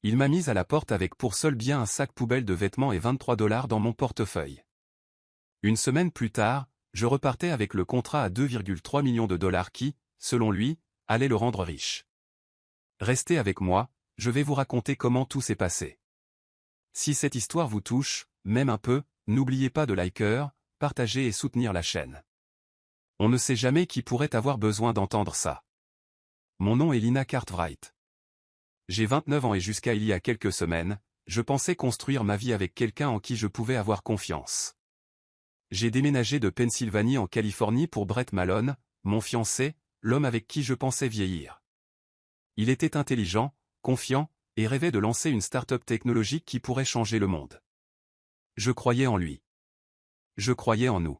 Il m'a mise à la porte avec pour seul bien un sac poubelle de vêtements et 23 $ dans mon portefeuille. Une semaine plus tard, je repartais avec le contrat à 2,3 millions de dollars qui, selon lui, allait le rendre riche. Restez avec moi, je vais vous raconter comment tout s'est passé. Si cette histoire vous touche, même un peu, n'oubliez pas de liker, partager et soutenir la chaîne. On ne sait jamais qui pourrait avoir besoin d'entendre ça. Mon nom est Lina Cartwright. J'ai 29 ans et jusqu'à il y a quelques semaines, je pensais construire ma vie avec quelqu'un en qui je pouvais avoir confiance. J'ai déménagé de Pennsylvanie en Californie pour Brett Malone, mon fiancé, l'homme avec qui je pensais vieillir. Il était intelligent, confiant, et rêvait de lancer une start-up technologique qui pourrait changer le monde. Je croyais en lui. Je croyais en nous.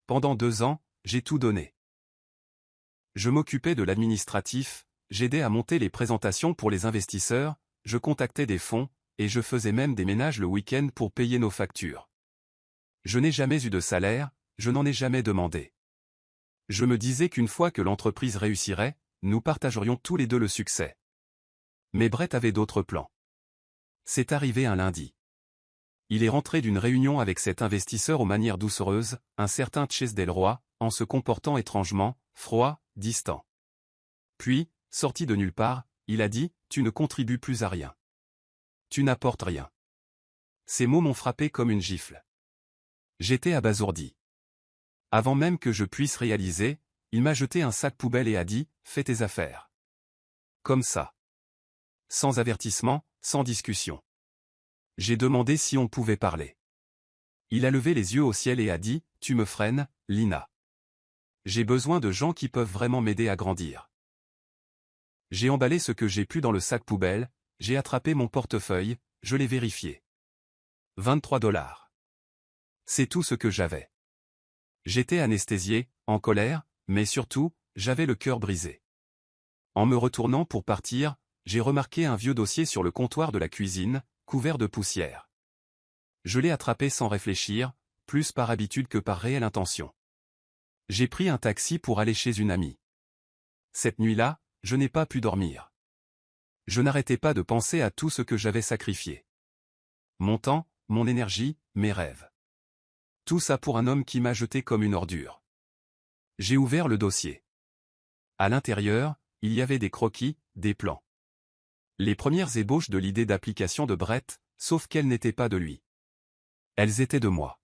Pendant 2 ans, j'ai tout donné. Je m'occupais de l'administratif, j'aidais à monter les présentations pour les investisseurs, je contactais des fonds, et je faisais même des ménages le week-end pour payer nos factures. Je n'ai jamais eu de salaire, je n'en ai jamais demandé. Je me disais qu'une fois que l'entreprise réussirait, nous partagerions tous les deux le succès. Mais Brett avait d'autres plans. C'est arrivé un lundi. Il est rentré d'une réunion avec cet investisseur aux manières doucereuses, un certain Chase Delroy, en se comportant étrangement, froid, distant. Puis, sorti de nulle part, il a dit « Tu ne contribues plus à rien. Tu n'apportes rien. » Ces mots m'ont frappé comme une gifle. J'étais abasourdi. Avant même que je puisse réaliser, il m'a jeté un sac poubelle et a dit « Fais tes affaires. » Comme ça. Sans avertissement, sans discussion. J'ai demandé si on pouvait parler. Il a levé les yeux au ciel et a dit « Tu me freines, Lina. J'ai besoin de gens qui peuvent vraiment m'aider à grandir. » J'ai emballé ce que j'ai pu dans le sac poubelle, j'ai attrapé mon portefeuille, je l'ai vérifié. 23 $. C'est tout ce que j'avais. J'étais anesthésié, en colère, mais surtout, j'avais le cœur brisé. En me retournant pour partir, j'ai remarqué un vieux dossier sur le comptoir de la cuisine, couvert de poussière. Je l'ai attrapé sans réfléchir, plus par habitude que par réelle intention. J'ai pris un taxi pour aller chez une amie. Cette nuit-là, je n'ai pas pu dormir. Je n'arrêtais pas de penser à tout ce que j'avais sacrifié. Mon temps, mon énergie, mes rêves. Tout ça pour un homme qui m'a jeté comme une ordure. J'ai ouvert le dossier. À l'intérieur, il y avait des croquis, des plans. Les premières ébauches de l'idée d'application de Brett, sauf qu'elles n'étaient pas de lui. Elles étaient de moi.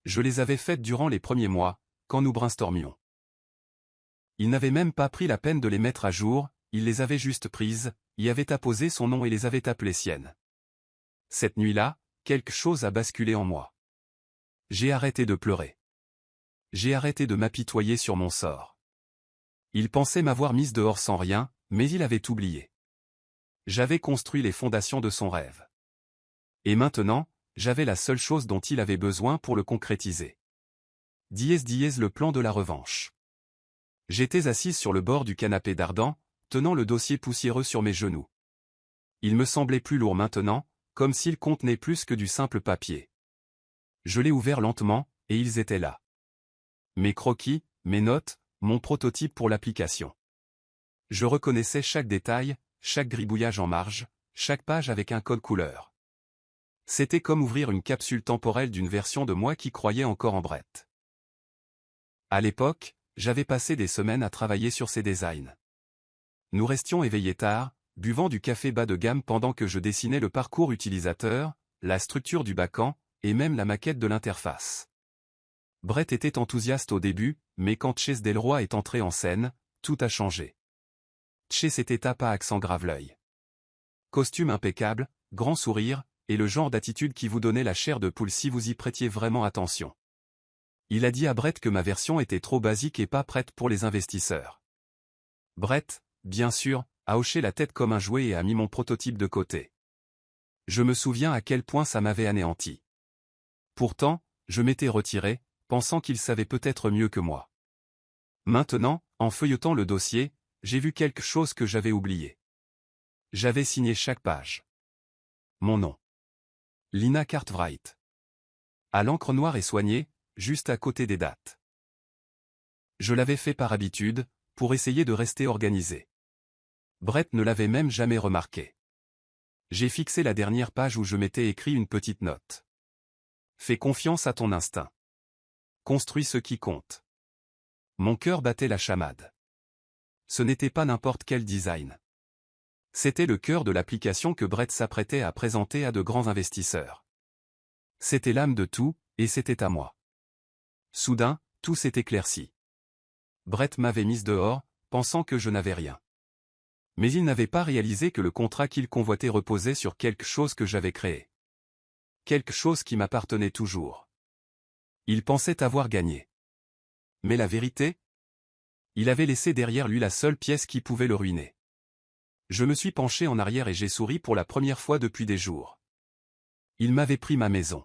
Je les avais faites durant les premiers mois, quand nous brainstormions. Il n'avait même pas pris la peine de les mettre à jour, il les avait juste prises, y avait apposé son nom et les avait appelées siennes. Cette nuit-là, quelque chose a basculé en moi. J'ai arrêté de pleurer. J'ai arrêté de m'apitoyer sur mon sort. Il pensait m'avoir mise dehors sans rien, mais il avait oublié. J'avais construit les fondations de son rêve. Et maintenant, j'avais la seule chose dont il avait besoin pour le concrétiser. Le plan de la revanche. J'étais assise sur le bord du canapé d'Ardan, tenant le dossier poussiéreux sur mes genoux. Il me semblait plus lourd maintenant, comme s'il contenait plus que du simple papier. Je l'ai ouvert lentement, et ils étaient là. Mes croquis, mes notes, mon prototype pour l'application. Je reconnaissais chaque détail, chaque gribouillage en marge, chaque page avec un code couleur. C'était comme ouvrir une capsule temporelle d'une version de moi qui croyait encore en Brett. À l'époque, j'avais passé des semaines à travailler sur ces designs. Nous restions éveillés tard, buvant du café bas de gamme pendant que je dessinais le parcours utilisateur, la structure du backend, et même la maquette de l'interface. Brett était enthousiaste au début, mais quand Chase Delroy est entré en scène, tout a changé. Chase était tape à accent grave l'œil. Costume impeccable, grand sourire, et le genre d'attitude qui vous donnait la chair de poule si vous y prêtiez vraiment attention. Il a dit à Brett que ma version était trop basique et pas prête pour les investisseurs. Brett, bien sûr, a hoché la tête comme un jouet et a mis mon prototype de côté. Je me souviens à quel point ça m'avait anéanti. Pourtant, je m'étais retiré, pensant qu'il savait peut-être mieux que moi. Maintenant, en feuilletant le dossier, j'ai vu quelque chose que j'avais oublié. J'avais signé chaque page. Mon nom. Lina Cartwright. À l'encre noire et soignée, juste à côté des dates. Je l'avais fait par habitude, pour essayer de rester organisé. Brett ne l'avait même jamais remarqué. J'ai fixé la dernière page où je m'étais écrit une petite note. Fais confiance à ton instinct. Construis ce qui compte. Mon cœur battait la chamade. Ce n'était pas n'importe quel design. C'était le cœur de l'application que Brett s'apprêtait à présenter à de grands investisseurs. C'était l'âme de tout, et c'était à moi. Soudain, tout s'est éclairci. Brett m'avait mise dehors, pensant que je n'avais rien. Mais il n'avait pas réalisé que le contrat qu'il convoitait reposait sur quelque chose que j'avais créé. Quelque chose qui m'appartenait toujours. Il pensait avoir gagné. Mais la vérité? Il avait laissé derrière lui la seule pièce qui pouvait le ruiner. Je me suis penché en arrière et j'ai souri pour la première fois depuis des jours. Il m'avait pris ma maison.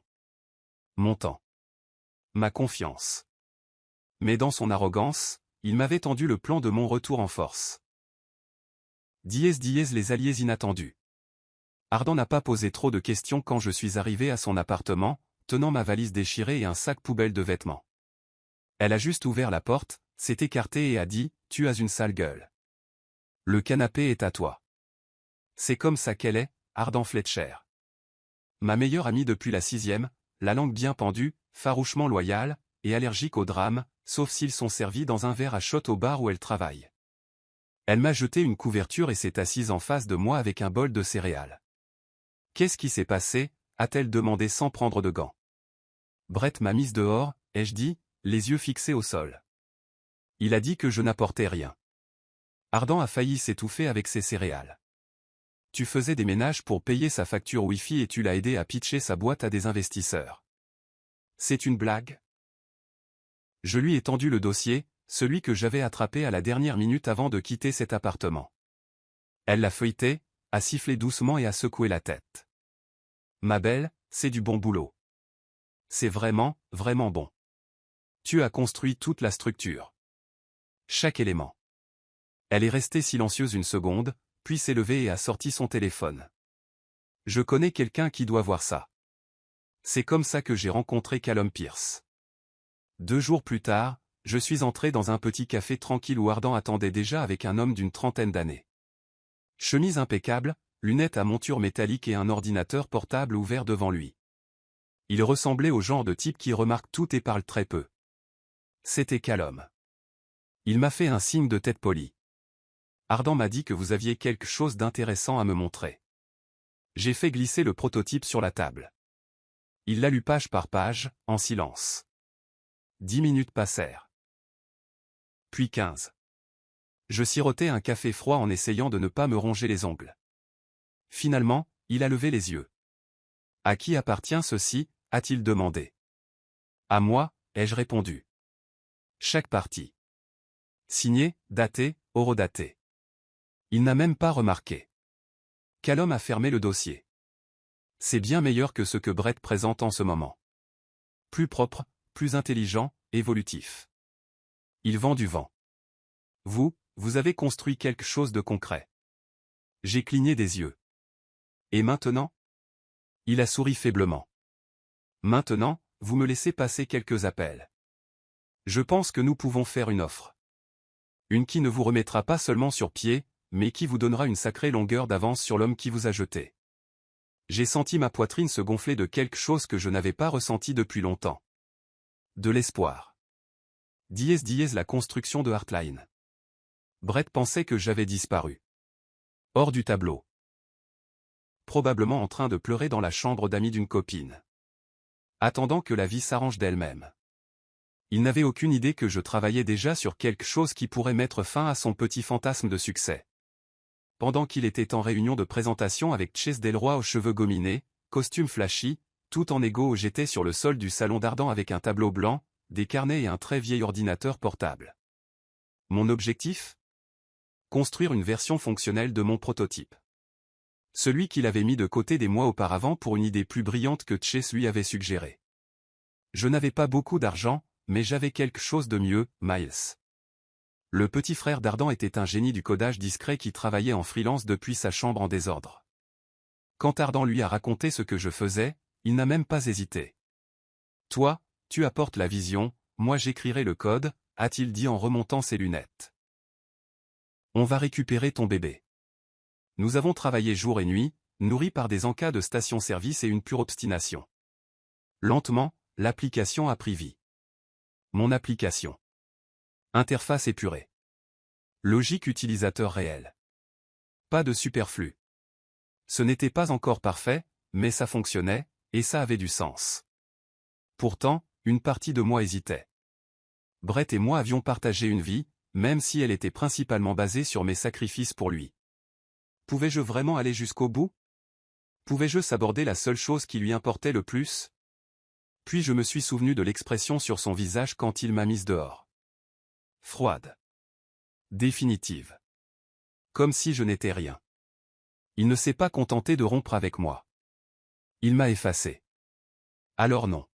Mon temps. Ma confiance. Mais dans son arrogance, il m'avait tendu le plan de mon retour en force. Dièse les alliés inattendus. Ardan n'a pas posé trop de questions quand je suis arrivé à son appartement, tenant ma valise déchirée et un sac poubelle de vêtements. Elle a juste ouvert la porte, s'est écartée et a dit « Tu as une sale gueule. Le canapé est à toi. » C'est comme ça qu'elle est, Ardan Fletcher. Ma meilleure amie depuis la 6e, la langue bien pendue, farouchement loyale, et allergique au drame, sauf s'ils sont servis dans un verre à shot au bar où elle travaille. Elle m'a jeté une couverture et s'est assise en face de moi avec un bol de céréales. « Qu'est-ce qui s'est passé ?» a-t-elle demandé sans prendre de gants. Brett m'a mise dehors, ai-je dit, les yeux fixés au sol. Il a dit que je n'apportais rien. Ardan a failli s'étouffer avec ses céréales. Tu faisais des ménages pour payer sa facture Wi-Fi et tu l'as aidé à pitcher sa boîte à des investisseurs. C'est une blague? Je lui ai tendu le dossier, celui que j'avais attrapé à la dernière minute avant de quitter cet appartement. Elle l'a feuilleté, a sifflé doucement et a secoué la tête. Ma belle, c'est du bon boulot. C'est vraiment, vraiment bon. Tu as construit toute la structure. Chaque élément. Elle est restée silencieuse une seconde, puis s'est levée et a sorti son téléphone. Je connais quelqu'un qui doit voir ça. C'est comme ça que j'ai rencontré Callum Pierce. 2 jours plus tard, je suis entré dans un petit café tranquille où Ardan attendait déjà avec un homme d'une trentaine d'années. Chemise impeccable, lunettes à monture métallique et un ordinateur portable ouvert devant lui. Il ressemblait au genre de type qui remarque tout et parle très peu. C'était Callum. Il m'a fait un signe de tête poli. Ardan m'a dit que vous aviez quelque chose d'intéressant à me montrer. J'ai fait glisser le prototype sur la table. Il l'a lu page par page, en silence. 10 minutes passèrent. Puis 15. Je sirotais un café froid en essayant de ne pas me ronger les ongles. Finalement, il a levé les yeux. « À qui appartient ceci ?» a-t-il demandé. « À moi » ai-je répondu. Chaque partie. Signé, daté, horodaté. Il n'a même pas remarqué. Callum a fermé le dossier. C'est bien meilleur que ce que Brett présente en ce moment. Plus propre, plus intelligent, évolutif. Il vend du vent. Vous avez construit quelque chose de concret. J'ai cligné des yeux. Et maintenant? Il a souri faiblement. Maintenant, vous me laissez passer quelques appels. Je pense que nous pouvons faire une offre. Une qui ne vous remettra pas seulement sur pied, mais qui vous donnera une sacrée longueur d'avance sur l'homme qui vous a jeté. J'ai senti ma poitrine se gonfler de quelque chose que je n'avais pas ressenti depuis longtemps. De l'espoir. La construction de Heartline. Brett pensait que j'avais disparu. Hors du tableau. Probablement en train de pleurer dans la chambre d'amis d'une copine. Attendant que la vie s'arrange d'elle-même. Il n'avait aucune idée que je travaillais déjà sur quelque chose qui pourrait mettre fin à son petit fantasme de succès. Pendant qu'il était en réunion de présentation avec Chase Delroy aux cheveux gominés, costume flashy, tout en égo, j'étais sur le sol du salon d'Ardan avec un tableau blanc, des carnets et un très vieil ordinateur portable. Mon objectif? Construire une version fonctionnelle de mon prototype. Celui qu'il avait mis de côté des mois auparavant pour une idée plus brillante que Chase lui avait suggérée. Je n'avais pas beaucoup d'argent, mais j'avais quelque chose de mieux, Miles. Le petit frère d'Ardan était un génie du codage discret qui travaillait en freelance depuis sa chambre en désordre. Quand Ardan lui a raconté ce que je faisais, il n'a même pas hésité. « Toi, tu apportes la vision, moi j'écrirai le code », a-t-il dit en remontant ses lunettes. « On va récupérer ton bébé. Nous avons travaillé jour et nuit, nourri par des encas de station-service et une pure obstination. Lentement, l'application a pris vie. Mon application. Interface épurée. Logique utilisateur réelle. Pas de superflu. Ce n'était pas encore parfait, mais ça fonctionnait, et ça avait du sens. Pourtant, une partie de moi hésitait. Brett et moi avions partagé une vie, même si elle était principalement basée sur mes sacrifices pour lui. Pouvais-je vraiment aller jusqu'au bout? Pouvais-je saborder la seule chose qui lui importait le plus? Puis je me suis souvenu de l'expression sur son visage quand il m'a mise dehors. Froide. Définitive. Comme si je n'étais rien. Il ne s'est pas contenté de rompre avec moi. Il m'a effacé. Alors non.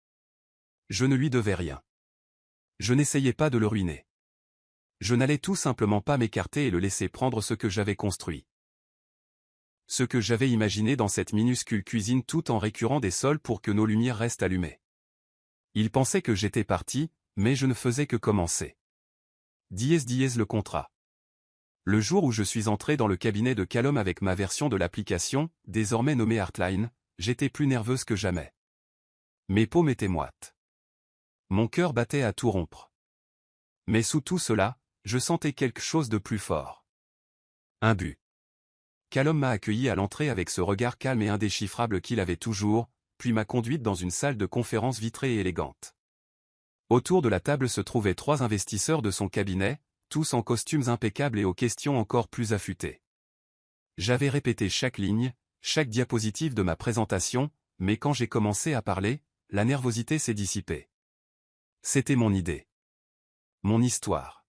Je ne lui devais rien. Je n'essayais pas de le ruiner. Je n'allais tout simplement pas m'écarter et le laisser prendre ce que j'avais construit. Ce que j'avais imaginé dans cette minuscule cuisine tout en récurant des sols pour que nos lumières restent allumées. Il pensait que j'étais parti, mais je ne faisais que commencer. Le contrat. Le jour où je suis entré dans le cabinet de Callum avec ma version de l'application, désormais nommée Artline, j'étais plus nerveuse que jamais. Mes paumes étaient moites. Mon cœur battait à tout rompre. Mais sous tout cela, je sentais quelque chose de plus fort. Un but. Callum m'a accueilli à l'entrée avec ce regard calme et indéchiffrable qu'il avait toujours, puis m'a conduite dans une salle de conférence vitrée et élégante. Autour de la table se trouvaient 3 investisseurs de son cabinet, tous en costumes impeccables et aux questions encore plus affûtées. J'avais répété chaque ligne, chaque diapositive de ma présentation, mais quand j'ai commencé à parler, la nervosité s'est dissipée. C'était mon idée. Mon histoire.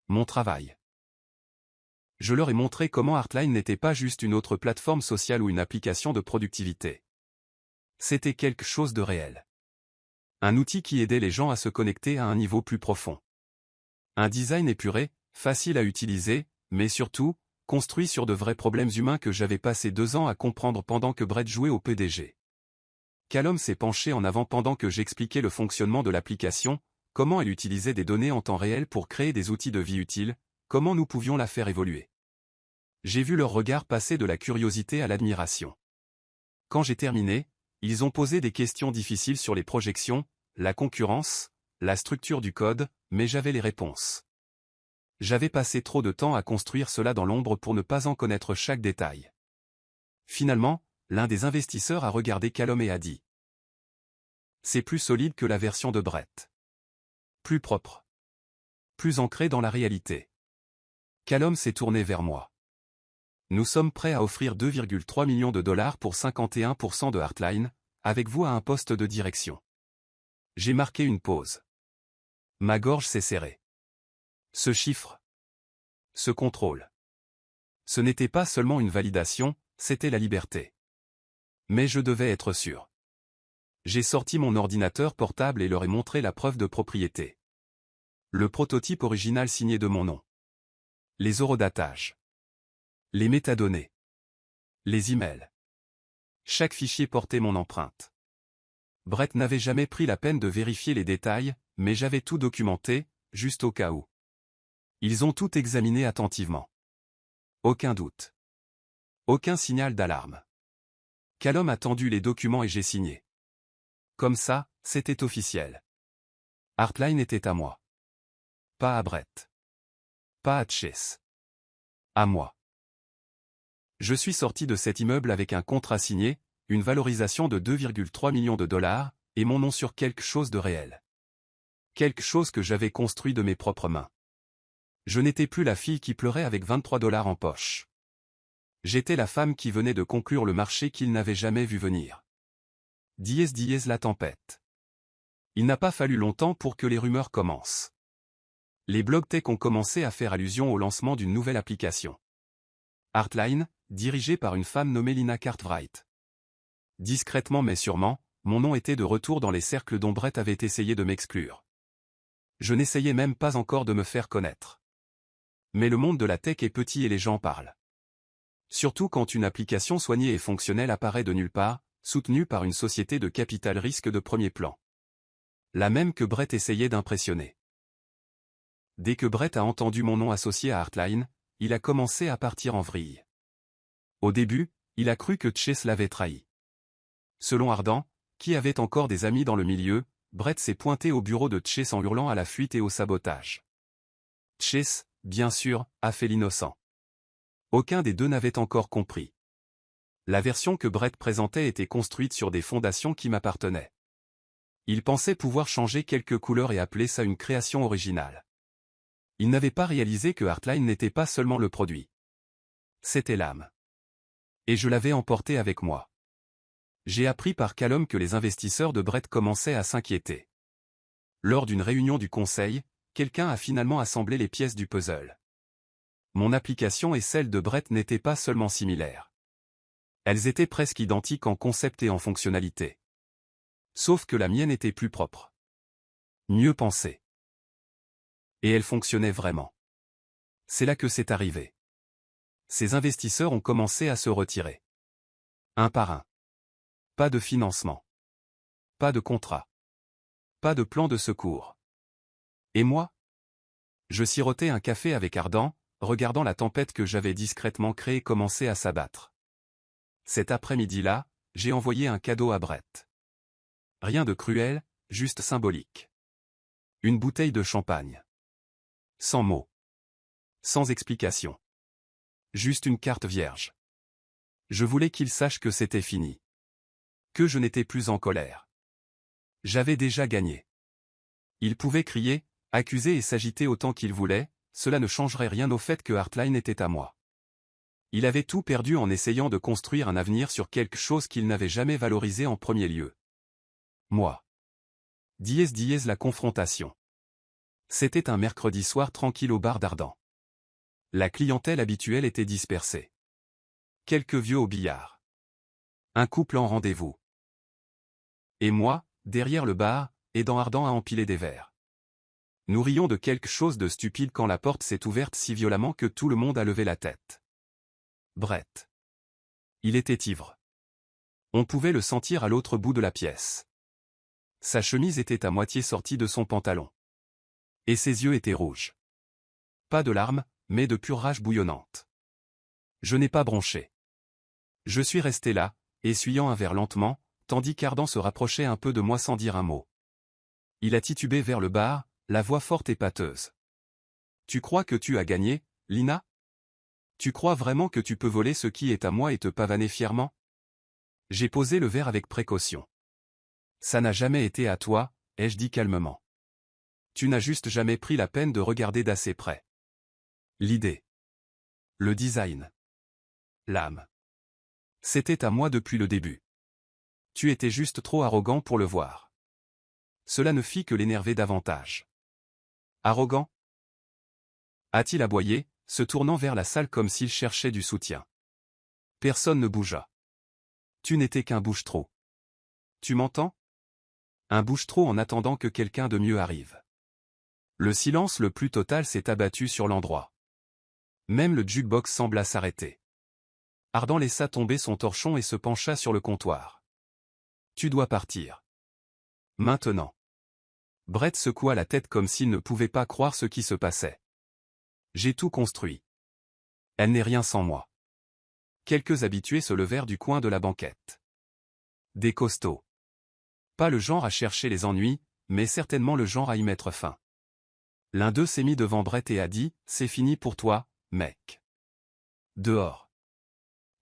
Mon travail. Je leur ai montré comment Artline n'était pas juste une autre plateforme sociale ou une application de productivité. C'était quelque chose de réel. Un outil qui aidait les gens à se connecter à un niveau plus profond. Un design épuré, facile à utiliser, mais surtout, construit sur de vrais problèmes humains que j'avais passé 2 ans à comprendre pendant que Brett jouait au PDG. Callum s'est penché en avant pendant que j'expliquais le fonctionnement de l'application, comment elle utilisait des données en temps réel pour créer des outils de vie utiles, comment nous pouvions la faire évoluer. J'ai vu leur regard passer de la curiosité à l'admiration. Quand j'ai terminé, ils ont posé des questions difficiles sur les projections, la concurrence, la structure du code, mais j'avais les réponses. J'avais passé trop de temps à construire cela dans l'ombre pour ne pas en connaître chaque détail. Finalement, l'un des investisseurs a regardé Callum et a dit: c'est plus solide que la version de Brett. Plus propre. Plus ancré dans la réalité. Callum s'est tourné vers moi. Nous sommes prêts à offrir 2,3 millions de dollars pour 51% de Artline, avec vous à un poste de direction. J'ai marqué une pause. Ma gorge s'est serrée. Ce chiffre. Ce contrôle. Ce n'était pas seulement une validation, c'était la liberté. Mais je devais être sûr. J'ai sorti mon ordinateur portable et leur ai montré la preuve de propriété. Le prototype original signé de mon nom. Les horodatages. Les métadonnées. Les emails. Chaque fichier portait mon empreinte. Brett n'avait jamais pris la peine de vérifier les détails, mais j'avais tout documenté, juste au cas où. Ils ont tout examiné attentivement. Aucun doute. Aucun signal d'alarme. Callum a tendu les documents et j'ai signé. Comme ça, c'était officiel. Artline était à moi. Pas à Brett. Pas à Chase. À moi. Je suis sorti de cet immeuble avec un contrat signé, une valorisation de 2,3 millions de dollars, et mon nom sur quelque chose de réel. Quelque chose que j'avais construit de mes propres mains. Je n'étais plus la fille qui pleurait avec 23 dollars en poche. J'étais la femme qui venait de conclure le marché qu'il n'avait jamais vu venir. La tempête. Il n'a pas fallu longtemps pour que les rumeurs commencent. Les blog tech ont commencé à faire allusion au lancement d'une nouvelle application. Artline, dirigée par une femme nommée Lina Cartwright. Discrètement mais sûrement, mon nom était de retour dans les cercles dont Brett avait essayé de m'exclure. Je n'essayais même pas encore de me faire connaître. Mais le monde de la tech est petit et les gens parlent. Surtout quand une application soignée et fonctionnelle apparaît de nulle part, soutenue par une société de capital risque de premier plan. La même que Brett essayait d'impressionner. Dès que Brett a entendu mon nom associé à Artline, il a commencé à partir en vrille. Au début, Il a cru que Chase l'avait trahi. Selon Ardan, qui avait encore des amis dans le milieu, Brett s'est pointé au bureau de Chase en hurlant à la fuite et au sabotage. Chase, bien sûr, a fait l'innocent. Aucun des deux n'avait encore compris. La version que Brett présentait était construite sur des fondations qui m'appartenaient. Il pensait pouvoir changer quelques couleurs et appeler ça une création originale. Il n'avait pas réalisé que Heartline n'était pas seulement le produit. C'était l'âme. Et je l'avais emporté avec moi. J'ai appris par Callum que les investisseurs de Brett commençaient à s'inquiéter. Lors d'une réunion du conseil, quelqu'un a finalement assemblé les pièces du puzzle. Mon application et celle de Brett n'étaient pas seulement similaires. Elles étaient presque identiques en concept et en fonctionnalité. Sauf que la mienne était plus propre. Mieux pensée. Et elle fonctionnait vraiment. C'est là que c'est arrivé. Ces investisseurs ont commencé à se retirer. Un par un. Pas de financement. Pas de contrat. Pas de plan de secours. Et moi? Je sirotais un café avec Ardan, regardant la tempête que j'avais discrètement créée commencer à s'abattre. Cet après-midi-là, j'ai envoyé un cadeau à Brett. Rien de cruel, juste symbolique. Une bouteille de champagne. Sans mots. Sans explication. Juste une carte vierge. Je voulais qu'il sache que c'était fini. Que je n'étais plus en colère. J'avais déjà gagné. Il pouvait crier, accuser et s'agiter autant qu'il voulait, cela ne changerait rien au fait que Heartline était à moi. Il avait tout perdu en essayant de construire un avenir sur quelque chose qu'il n'avait jamais valorisé en premier lieu. Moi. La confrontation. C'était un mercredi soir tranquille au bar d'Ardan. La clientèle habituelle était dispersée. Quelques vieux au billard. Un couple en rendez-vous. Et moi, derrière le bar, aidant Ardan à empiler des verres. Nous rions de quelque chose de stupide quand la porte s'est ouverte si violemment que tout le monde a levé la tête. Brett. Il était ivre. On pouvait le sentir à l'autre bout de la pièce. Sa chemise était à moitié sortie de son pantalon. Et ses yeux étaient rouges. Pas de larmes, mais de pure rage bouillonnante. Je n'ai pas bronché. Je suis resté là, essuyant un verre lentement, tandis qu'Ardan se rapprochait un peu de moi sans dire un mot. Il a titubé vers le bar, la voix forte et pâteuse. Tu crois que tu as gagné, Lina? Tu crois vraiment que tu peux voler ce qui est à moi et te pavaner fièrement? J'ai posé le verre avec précaution. Ça n'a jamais été à toi, ai-je dit calmement. Tu n'as juste jamais pris la peine de regarder d'assez près. L'idée. Le design. L'âme. C'était à moi depuis le début. Tu étais juste trop arrogant pour le voir. Cela ne fit que l'énerver davantage. Arrogant? A-t-il aboyé, se tournant vers la salle comme s'il cherchait du soutien. Personne ne bougea. Tu n'étais qu'un bouche-trou. Tu m'entends? Un bouche-trou en attendant que quelqu'un de mieux arrive. Le silence le plus total s'est abattu sur l'endroit. Même le jukebox sembla s'arrêter. Ardan laissa tomber son torchon et se pencha sur le comptoir. Tu dois partir. Maintenant. Brett secoua la tête comme s'il ne pouvait pas croire ce qui se passait. J'ai tout construit. Elle n'est rien sans moi. Quelques habitués se levèrent du coin de la banquette. Des costauds. Pas le genre à chercher les ennuis, mais certainement le genre à y mettre fin. L'un d'eux s'est mis devant Brett et a dit, « C'est fini pour toi, mec. » Dehors.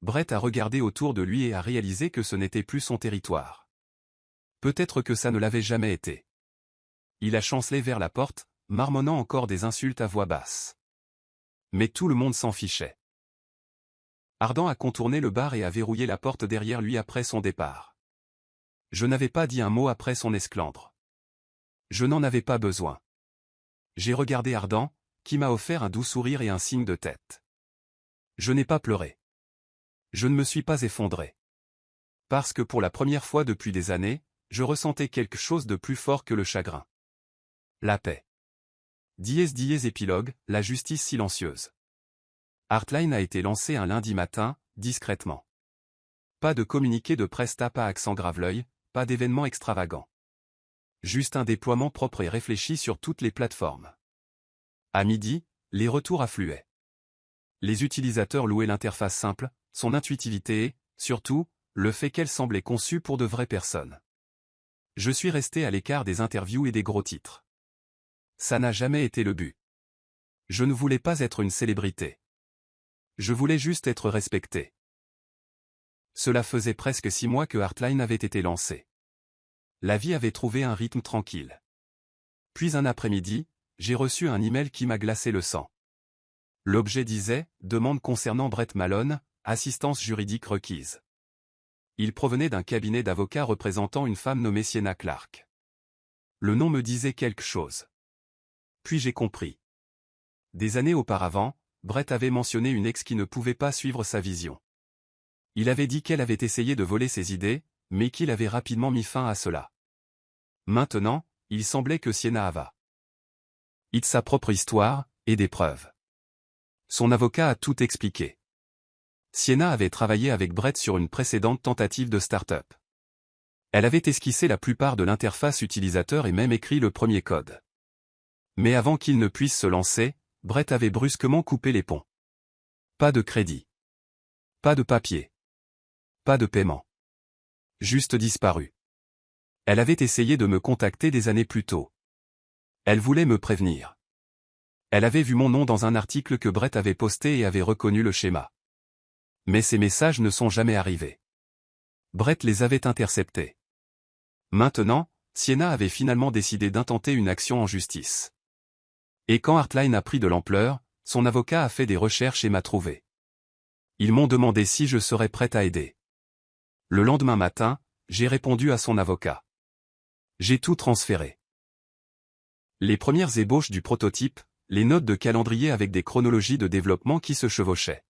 Brett a regardé autour de lui et a réalisé que ce n'était plus son territoire. Peut-être que ça ne l'avait jamais été. Il a chancelé vers la porte, marmonnant encore des insultes à voix basse. Mais tout le monde s'en fichait. Ardan a contourné le bar et a verrouillé la porte derrière lui après son départ. Je n'avais pas dit un mot après son esclandre. Je n'en avais pas besoin. J'ai regardé Ardan, qui m'a offert un doux sourire et un signe de tête. Je n'ai pas pleuré. Je ne me suis pas effondré. Parce que pour la première fois depuis des années, je ressentais quelque chose de plus fort que le chagrin. La paix. Épilogue, la justice silencieuse. Heartline a été lancé un lundi matin, discrètement. Pas de communiqué de presse tape à accent grave-l'œil, pas d'événement extravagant. Juste un déploiement propre et réfléchi sur toutes les plateformes. À midi, les retours affluaient. Les utilisateurs louaient l'interface simple, son intuitivité et, Surtout, le fait qu'elle semblait conçue pour de vraies personnes. Je suis resté à l'écart des interviews et des gros titres. Ça n'a jamais été le but. Je ne voulais pas être une célébrité. Je voulais juste être respecté. Cela faisait presque 6 mois que Heartline avait été lancé. La vie avait trouvé un rythme tranquille. Puis un après-midi, j'ai reçu un email qui m'a glacé le sang. L'objet disait « Demande concernant Brett Malone, assistance juridique requise ». Il provenait d'un cabinet d'avocats représentant une femme nommée Sienna Clark. Le nom me disait quelque chose. Puis j'ai compris. Des années auparavant, Brett avait mentionné une ex qui ne pouvait pas suivre sa vision. Il avait dit qu'elle avait essayé de voler ses idées, mais qu'il avait rapidement mis fin à cela. Maintenant, il semblait que Sienna avait sa propre histoire, et des preuves. Son avocat a tout expliqué. Sienna avait travaillé avec Brett sur une précédente tentative de start-up. Elle avait esquissé la plupart de l'interface utilisateur et même écrit le premier code. Mais avant qu'il ne puisse se lancer, Brett avait brusquement coupé les ponts. Pas de crédit. Pas de papier. Pas de paiement. Juste disparu. Elle avait essayé de me contacter des années plus tôt. Elle voulait me prévenir. Elle avait vu mon nom dans un article que Brett avait posté et avait reconnu le schéma. Mais ces messages ne sont jamais arrivés. Brett les avait interceptés. Maintenant, Sienna avait finalement décidé d'intenter une action en justice. Et quand Heartline a pris de l'ampleur, son avocat a fait des recherches et m'a trouvé. Ils m'ont demandé si je serais prête à aider. Le lendemain matin, j'ai répondu à son avocat. J'ai tout transféré. Les premières ébauches du prototype, les notes de calendrier avec des chronologies de développement qui se chevauchaient.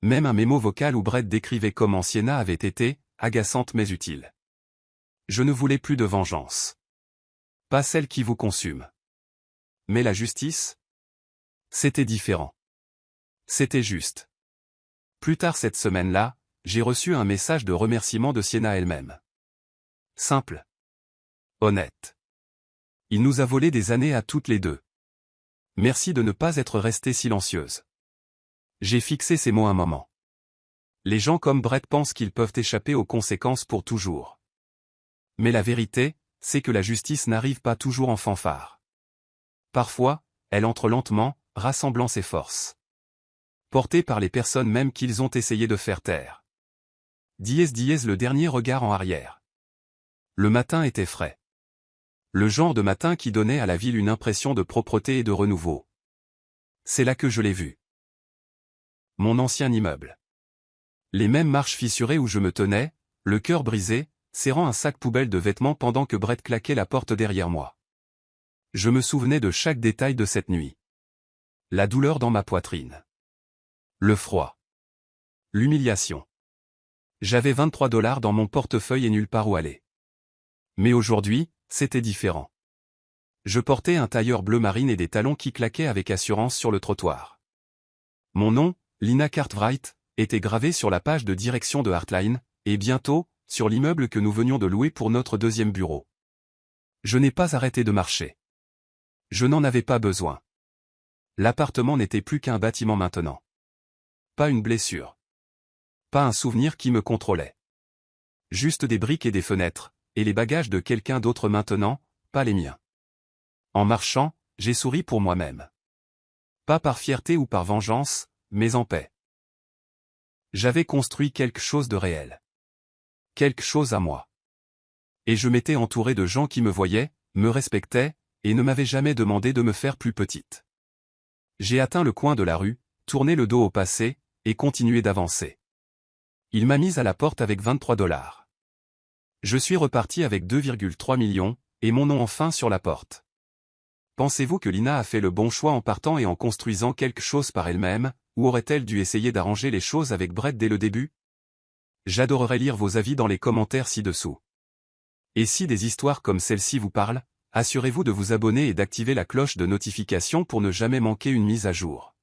Même un mémo vocal où Brett décrivait comment Sienna avait été, agaçante mais utile. Je ne voulais plus de vengeance. Pas celle qui vous consume. Mais la justice? C'était différent. C'était juste. Plus tard cette semaine-là, j'ai reçu un message de remerciement de Sienna elle-même. Simple. Honnête. Il nous a volé des années à toutes les deux. Merci de ne pas être restée silencieuse. J'ai fixé ces mots un moment. Les gens comme Brett pensent qu'ils peuvent échapper aux conséquences pour toujours. Mais la vérité, c'est que la justice n'arrive pas toujours en fanfare. Parfois, elle entre lentement, rassemblant ses forces. Portée par les personnes même qu'ils ont essayé de faire taire. Le dernier regard en arrière. Le matin était frais. Le genre de matin qui donnait à la ville une impression de propreté et de renouveau. C'est là que je l'ai vu. Mon ancien immeuble. Les mêmes marches fissurées où je me tenais, le cœur brisé, serrant un sac poubelle de vêtements pendant que Brett claquait la porte derrière moi. Je me souvenais de chaque détail de cette nuit. La douleur dans ma poitrine. Le froid. L'humiliation. J'avais 23 $ dans mon portefeuille et nulle part où aller. Mais aujourd'hui, c'était différent. Je portais un tailleur bleu marine et des talons qui claquaient avec assurance sur le trottoir. Mon nom, Lina Cartwright, était gravé sur la page de direction de Heartline, et bientôt, sur l'immeuble que nous venions de louer pour notre deuxième bureau. Je n'ai pas arrêté de marcher. Je n'en avais pas besoin. L'appartement n'était plus qu'un bâtiment maintenant. Pas une blessure. Pas un souvenir qui me contrôlait. Juste des briques et des fenêtres, et les bagages de quelqu'un d'autre maintenant, pas les miens. En marchant, j'ai souri pour moi-même. Pas par fierté ou par vengeance, mais en paix. J'avais construit quelque chose de réel. Quelque chose à moi. Et je m'étais entouré de gens qui me voyaient, me respectaient, et ne m'avaient jamais demandé de me faire plus petite. J'ai atteint le coin de la rue, tourné le dos au passé, et continué d'avancer. Il m'a mise à la porte avec 23 $. Je suis reparti avec 2,3 millions, et mon nom enfin sur la porte. Pensez-vous que Lina a fait le bon choix en partant et en construisant quelque chose par elle-même, ou aurait-elle dû essayer d'arranger les choses avec Brett dès le début? J'adorerais lire vos avis dans les commentaires ci-dessous. Et si des histoires comme celle-ci vous parlent, assurez-vous de vous abonner et d'activer la cloche de notification pour ne jamais manquer une mise à jour.